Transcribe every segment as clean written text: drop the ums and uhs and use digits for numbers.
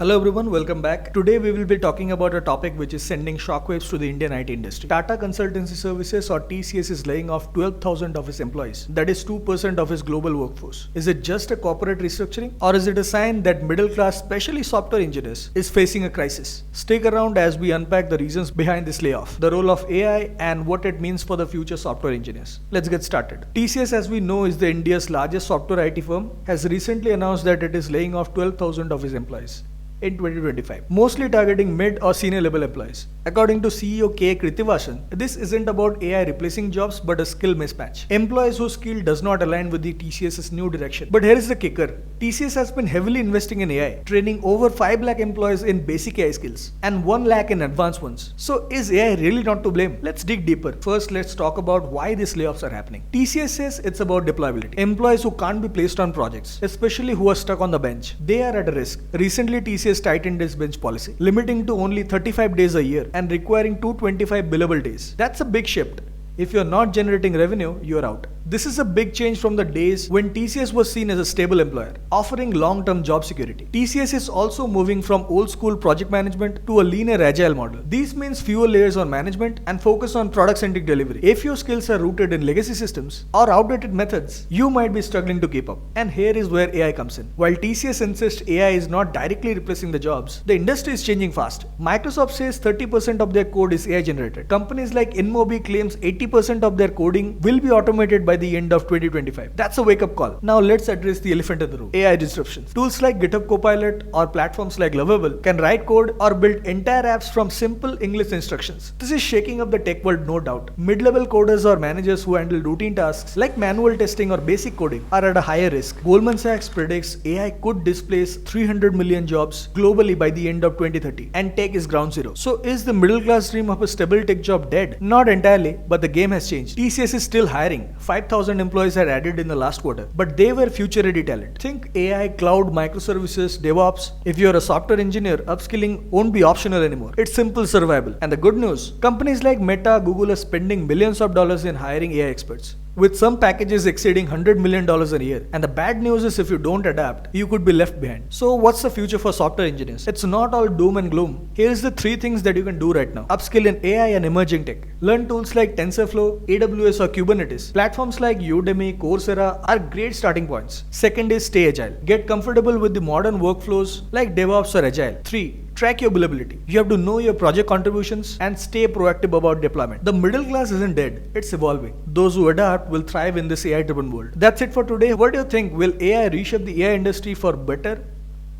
Hello everyone, welcome back. Today we will be talking about a topic which is sending shockwaves to the Indian IT industry. Tata Consultancy Services or TCS is laying off 12,000 of its employees. That is 2% of its global workforce. Is it just a corporate restructuring or is it a sign that middle class, especially software engineers, is facing a crisis? Stick around as we unpack the reasons behind this layoff, the role of AI and what it means for the future software engineers. Let's get started. TCS, as we know, is the India's largest software IT firm, has recently announced that it is laying off 12,000 of its employees in 2025, mostly targeting mid or senior level employees. According to CEO K. Kritivasan, this isn't about AI replacing jobs but a skill mismatch. Employees whose skill does not align with the TCS's new direction. But here is the kicker. TCS has been heavily investing in AI, training over 5 lakh employees in basic AI skills and 1 lakh in advanced ones. So is AI really not to blame? Let's dig deeper. First, let's talk about why these layoffs are happening. TCS says it's about deployability. Employees who can't be placed on projects, especially who are stuck on the bench, they are at a risk. Recently, TCS tightened its bench policy, limiting to only 35 days a year and requiring 225 billable days. That's a big shift. If you're not generating revenue, you're out. This is a big change from the days when TCS was seen as a stable employer, offering long-term job security. TCS is also moving from old-school project management to a leaner agile model. This means fewer layers on management and focus on product-centric delivery. If your skills are rooted in legacy systems or outdated methods, you might be struggling to keep up. And here is where AI comes in. While TCS insists AI is not directly replacing the jobs, the industry is changing fast. Microsoft says 30% of their code is AI generated. Companies like InMobi claims 80% of their coding will be automated by the end of 2025. That's a wake-up call. Now let's address the elephant in the room: AI disruptions. Tools like GitHub Copilot or platforms like Lovable can write code or build entire apps from simple English instructions. This is shaking up the tech world, no doubt. Mid-level coders or managers who handle routine tasks like manual testing or basic coding are at a higher risk. Goldman Sachs predicts AI could displace 300 million jobs globally by the end of 2030, and tech is ground zero. So is the middle class dream of a stable tech job dead? Not entirely, but the game has changed. TCS is still hiring. 5,000 employees are added in the last quarter, but they were future-ready talent. Think AI, cloud, microservices, DevOps. If you're a software engineer, upskilling won't be optional anymore. It's simple survival. And the good news, companies like Meta, Google are spending millions of dollars in hiring AI experts, with some packages exceeding $100 million a year. And the bad news is if you don't adapt, you could be left behind. So what's the future for software engineers? It's not all doom and gloom. Here's the 3 things that you can do right now. Upskill in AI and emerging tech. Learn tools like TensorFlow, AWS or Kubernetes. Platforms like Udemy, Coursera are great starting points. Second is stay agile. Get comfortable with the modern workflows like DevOps or Agile. 3. Track your billability. You have to know your project contributions and stay proactive about deployment. The middle class isn't dead, it's evolving. Those who adapt will thrive in this AI-driven world. That's it for today. What do you think? Will AI reshape the AI industry for better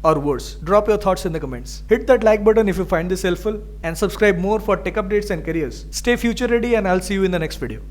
or worse? Drop your thoughts in the comments. Hit that like button if you find this helpful and subscribe more for tech updates and careers. Stay future ready and I'll see you in the next video.